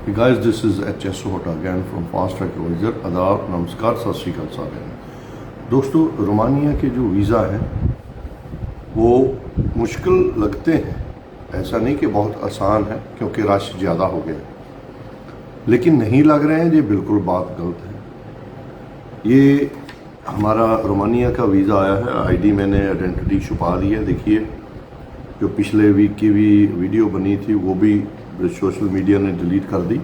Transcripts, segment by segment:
Hey guys, this is HS Hota again from Fast Track Advisor। आदाब, नमस्कार, सत श्री अकाल सारे। दोस्तों, रोमानिया के जो वीज़ा हैं वो मुश्किल लगते हैं, ऐसा नहीं कि बहुत आसान है क्योंकि रश ज़्यादा हो गया है, लेकिन नहीं लग रहे हैं, ये बिल्कुल बात गलत है। ये हमारा रोमानिया का वीज़ा आया है, आईडी मैंने आइडेंटिटी छुपा दी है। देखिए, जो पिछले वीक की भी वीडियो बनी थी वो भी सोशल मीडिया ने डिलीट कर दी।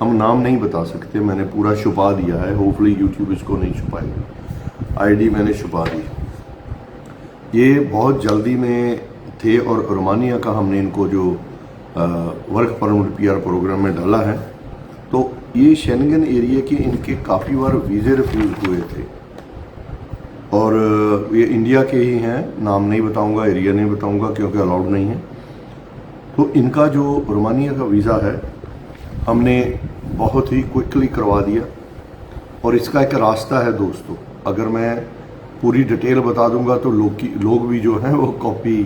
हम नाम नहीं बता सकते, मैंने पूरा छुपा दिया है। होपफुली यूट्यूब इसको नहीं छुपाएगा। आईडी मैंने छुपा दी। ये बहुत जल्दी में थे और रोमानिया का हमने इनको जो वर्क परमिट पीआर प्रोग्राम में डाला है, तो ये शेंगन एरिया के इनके काफ़ी बार वीज़े रिफ्यूज़ हुए थे और ये इंडिया के ही हैं। नाम नहीं बताऊंगा, एरिया नहीं बताऊंगा क्योंकि अलाउड नहीं है। तो इनका जो रोमानिया का वीज़ा है हमने बहुत ही क्विकली करवा दिया और इसका एक रास्ता है दोस्तों। अगर मैं पूरी डिटेल बता दूंगा तो लोग भी जो हैं वो कॉपी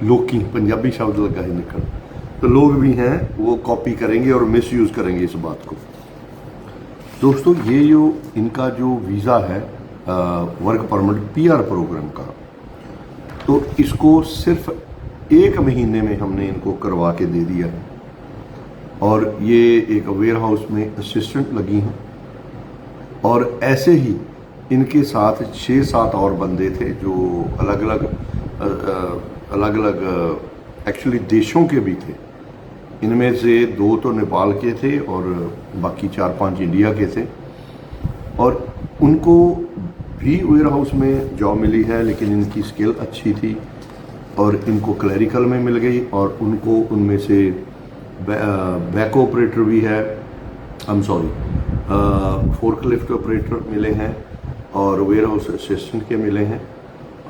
लोकी पंजाबी शब्द लगा ही निकल, तो लोग भी हैं वो कॉपी करेंगे और मिसयूज़ करेंगे इस बात को। दोस्तों, ये जो इनका जो वीज़ा है वर्क परमिट पीआर प्रोग्राम का, तो इसको सिर्फ 1 महीने में हमने इनको करवा के दे दिया है। और ये एक वेयर हाउस में असिस्टेंट लगी हैं और ऐसे ही इनके साथ 6-7 और बंदे थे जो अलग अलग एक्चुअली देशों के भी थे। इनमें से 2 तो नेपाल के थे और बाकी 4-5 इंडिया के थे। और उनको भी वेयर हाउस में जॉब मिली है, लेकिन इनकी स्किल अच्छी थी और इनको क्लरिकल में मिल गई। और उनको उनमें से बैक ऑपरेटर भी है, फोर्कलिफ्ट ऑपरेटर मिले हैं और वेयर हाउस असिस्टेंट के मिले हैं।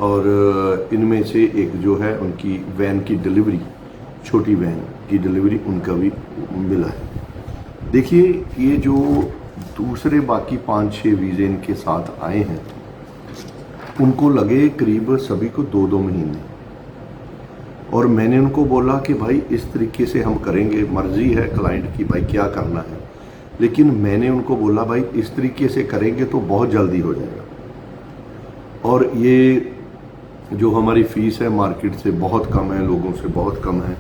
और इनमें से एक जो है उनकी वैन की डिलीवरी, छोटी वैन की डिलीवरी उनका भी मिला है। देखिए, ये जो दूसरे बाकी 5-6 वीज़े इनके साथ आए हैं उनको लगे करीब सभी को 2-2 महीने। और मैंने उनको बोला कि भाई इस तरीके से हम करेंगे, मर्जी है क्लाइंट की भाई क्या करना है, लेकिन मैंने उनको बोला भाई इस तरीके से करेंगे तो बहुत जल्दी हो जाएगा। और ये जो हमारी फ़ीस है मार्केट से बहुत कम है, लोगों से बहुत कम है।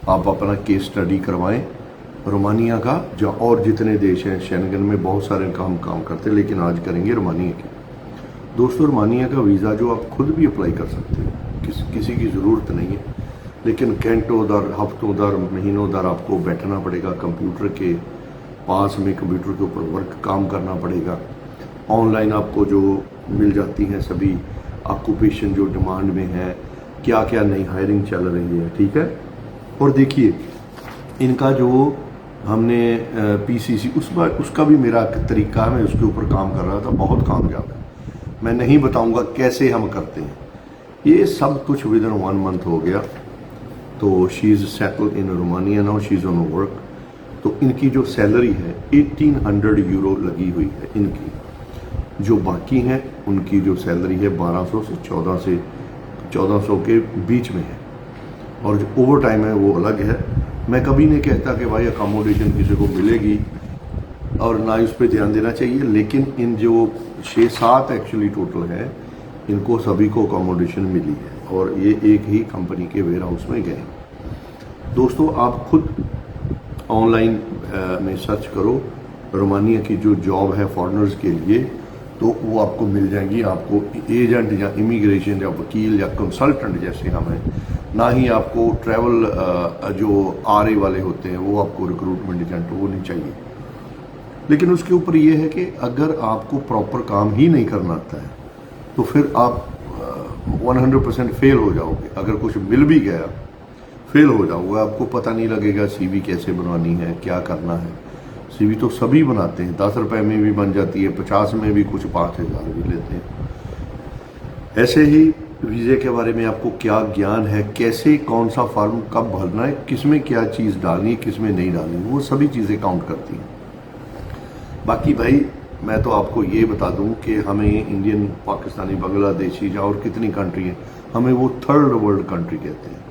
आप अपना केस स्टडी करवाएं रोमानिया का, और जितने देश हैं शेंगन में बहुत सारे का हम काम करते हैं, लेकिन आज करेंगे रोमानिया के। दोस्तों, रोमानिया का वीज़ा जो आप खुद भी अप्लाई कर सकते हैं, किसी की ज़रूरत नहीं है, लेकिन घंटों दर, हफ्तों दर, महीनों दर आपको बैठना पड़ेगा कंप्यूटर के पास में, कंप्यूटर के ऊपर वर्क काम करना पड़ेगा। ऑनलाइन आपको जो मिल जाती हैं सभी ऑक्यूपेशन जो डिमांड में है, क्या क्या नई हायरिंग चल रही है, ठीक है। और देखिए, इनका जो हमने पीसीसी उसका भी मेरा तरीका है, मैं उसके ऊपर काम कर रहा था, बहुत कामयाब है। मैं नहीं बताऊंगा कैसे हम करते हैं, ये सब कुछ विद इन 1 मंथ हो गया। तो she is settled in Romania now, she is on work. तो इनकी जो सैलरी है 1800 यूरो लगी हुई है इनकी। जो बाकी हैं उनकी जो सैलरी है 1200 से 1400 के बीच में है। और जो ओवर टाइम है वो अलग है। मैं कभी नहीं कहता कि भाई अकोमोडेशन किसी को मिलेगी और ना उस पर ध्यान देना चाहिए, लेकिन इन जो 6-7 एक्चुअली टोटल है, इनको सभी को अकोमोडेशन मिली है और ये एक ही कंपनी के वेयर हाउस में गए। दोस्तों, आप खुद ऑनलाइन में सर्च करो रोमानिया की जो जॉब है फॉरेनर्स के लिए, तो वो आपको मिल जाएंगी। आपको एजेंट या इमिग्रेशन या वकील या कंसल्टेंट जैसे हम हैं, ना ही आपको ट्रैवल जो आरए वाले होते हैं वो आपको रिक्रूटमेंट एजेंट वो नहीं चाहिए। लेकिन उसके ऊपर ये है कि अगर आपको प्रॉपर काम ही नहीं करना आता है तो फिर आप 100% फेल हो जाओगे। अगर कुछ मिल भी गया फेल हो जाओगे, आपको पता नहीं लगेगा सीवी कैसे बनवानी है, क्या करना है। सीवी तो सभी बनाते हैं, 10 रुपए में भी बन जाती है, 50 में भी कुछ 5000 भी लेते हैं। ऐसे ही वीज़े के बारे में आपको क्या ज्ञान है, कैसे कौन सा फॉर्म कब भरना है, किसमें क्या चीज़ डालनी है, किसमें नहीं डालनी, वो सभी चीज़ें काउंट करती हैं। बाकी भाई मैं तो आपको ये बता दूं कि हमें इंडियन, पाकिस्तानी, बांग्लादेशी या और कितनी कंट्री है, हमें वो थर्ड वर्ल्ड कंट्री कहते हैं।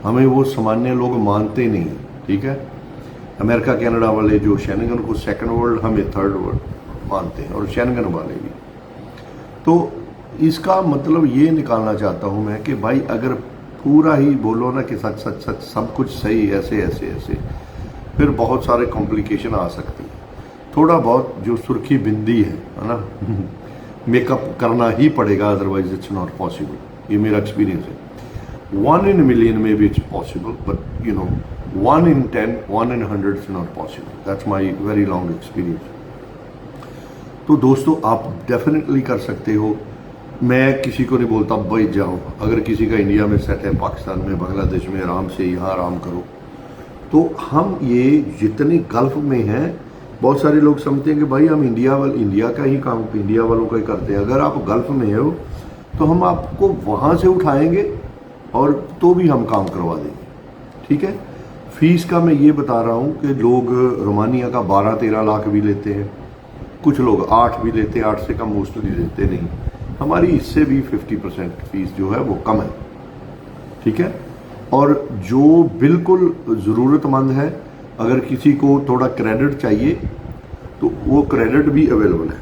हमें वो सामान्य लोग मानते नहीं, ठीक है। अमेरिका कनाडा वाले जो शेंगन को सेकंड वर्ल्ड, हमें थर्ड वर्ल्ड मानते हैं, और शेंगन वाले भी। तो इसका मतलब ये निकालना चाहता हूँ मैं कि भाई अगर पूरा ही बोलो ना कि सच सच सच सब कुछ सही ऐसे ऐसे ऐसे, फिर बहुत सारे कॉम्प्लिकेशन आ सकती है। थोड़ा बहुत जो सुर्खी बिंदी है ना मेकअप करना ही पड़ेगा, अदरवाइज इट्स नॉट पॉसिबल। ये मेरा एक्सपीरियंस है। 1 in a million maybe it's possible, but 1 in 10, 1 in 100 is not possible. That's my very long experience. तो दोस्तों आप डेफिनेटली कर सकते हो। मैं किसी को नहीं बोलता भाई जाओ, अगर किसी का इंडिया में सेट है, पाकिस्तान में, बांग्लादेश में, आराम से यहाँ आराम करो। तो हम ये जितने गल्फ में हैं, बहुत सारे लोग समझते हैं कि भाई हम इंडिया का ही काम इंडिया वालों का ही करते हैं। अगर आप गल्फ में हो तो हम आपको वहाँ से उठाएंगे और तो भी हम काम करवा देंगे, ठीक है। फीस का मैं ये बता रहा हूँ कि लोग रोमानिया का 12-13 लाख भी लेते हैं, कुछ लोग 8 भी लेते हैं, 8 से कम मोस्टली देते नहीं। हमारी इससे भी 50% फीस जो है वो कम है, ठीक है। और जो बिल्कुल ज़रूरतमंद है, अगर किसी को थोड़ा क्रेडिट चाहिए तो वो क्रेडिट भी अवेलेबल है।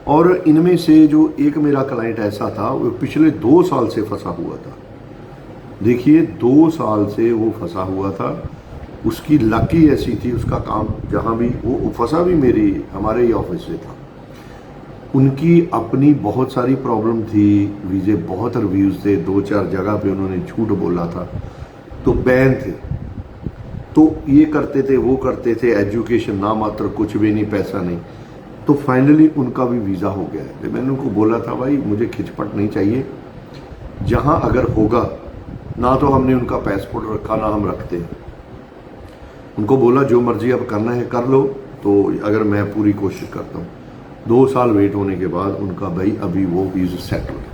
और इनमें से जो एक मेरा क्लाइंट ऐसा था, वो पिछले 2 साल से फंसा हुआ था। देखिए 2 साल से वो फंसा हुआ था। उसकी लक ही ऐसी थी, उसका काम जहाँ भी वो फंसा भी हमारे ही ऑफिस से था। उनकी अपनी बहुत सारी प्रॉब्लम थी, वीज़े बहुत रिव्यूज़ थे, 2-4 जगह पे उन्होंने झूठ बोला था, तो बैन थे। तो ये करते थे, वो करते थे, एजुकेशन ना मात्र, कुछ भी नहीं, पैसा नहीं। तो फाइनली उनका भी वीज़ा हो गया है। मैंने उनको बोला था भाई मुझे खिचपट नहीं चाहिए, जहाँ अगर होगा ना, तो हमने उनका पासपोर्ट रखा ना हम रखते हैं। उनको बोला जो मर्जी अब करना है कर लो, तो अगर मैं पूरी कोशिश करता हूँ। 2 साल वेट होने के बाद उनका भाई अभी वो वीज़ा सेटल है,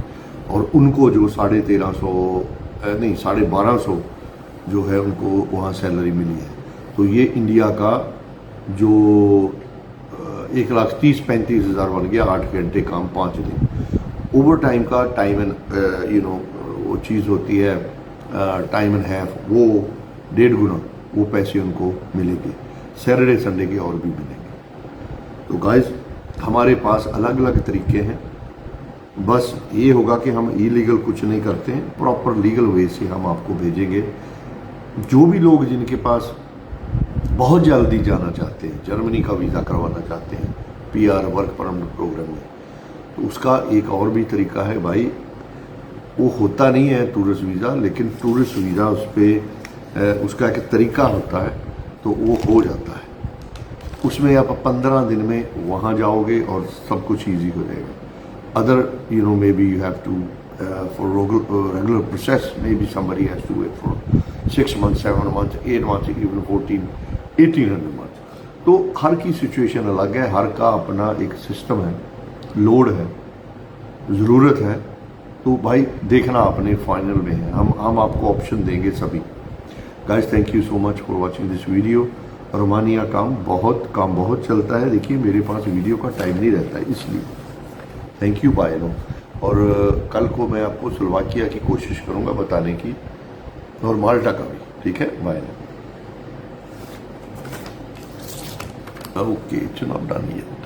और उनको जो 1250 जो है उनको वहाँ सैलरी मिली है। तो ये इंडिया का जो 1,30,35,000 बन गया, 8 घंटे काम 5 दिन। ओवर टाइम का टाइम एंड वो चीज़ होती है, टाइम एंड हैफ, वो 1.5 गुना वो पैसे उनको मिलेंगे। सैटरडे संडे के और भी मिलेंगे। तो गाइस हमारे पास अलग अलग तरीके हैं। बस ये होगा कि हम इलीगल कुछ नहीं करते हैं, प्रॉपर लीगल वे से हम आपको भेजेंगे। जो भी लोग जिनके पास बहुत जल्दी जाना चाहते हैं, जर्मनी का वीज़ा करवाना चाहते हैं PR वर्क परमिट प्रोग्राम में, तो उसका एक और भी तरीका है भाई। वो होता नहीं है टूरिस्ट वीज़ा, लेकिन टूरिस्ट वीज़ा उस पर उसका एक तरीका होता है, तो वो हो जाता है। उसमें आप 15 दिन में वहाँ जाओगे और सब कुछ ईजी हो जाएगा। Other maybe you have to for regular process, maybe somebody has to wait for 6 months, 7 months, 8 months, even 1800 months. तो हर की सिचुएशन अलग है, हर का अपना एक सिस्टम है, लोड है, ज़रूरत है। तो भाई देखना अपने फाइनल में है, हम आपको ऑप्शन देंगे सभी। Guys thank you so much for watching this video. Romania काम बहुत चलता है। देखिए मेरे पास वीडियो का टाइम नहीं रहता है, इसलिए थैंक यू, बाय नो। और कल को मैं आपको स्लोवाकिया की कोशिश करूंगा बताने की, और माल्टा का भी, ठीक है, by no. Okay, it's not done yet.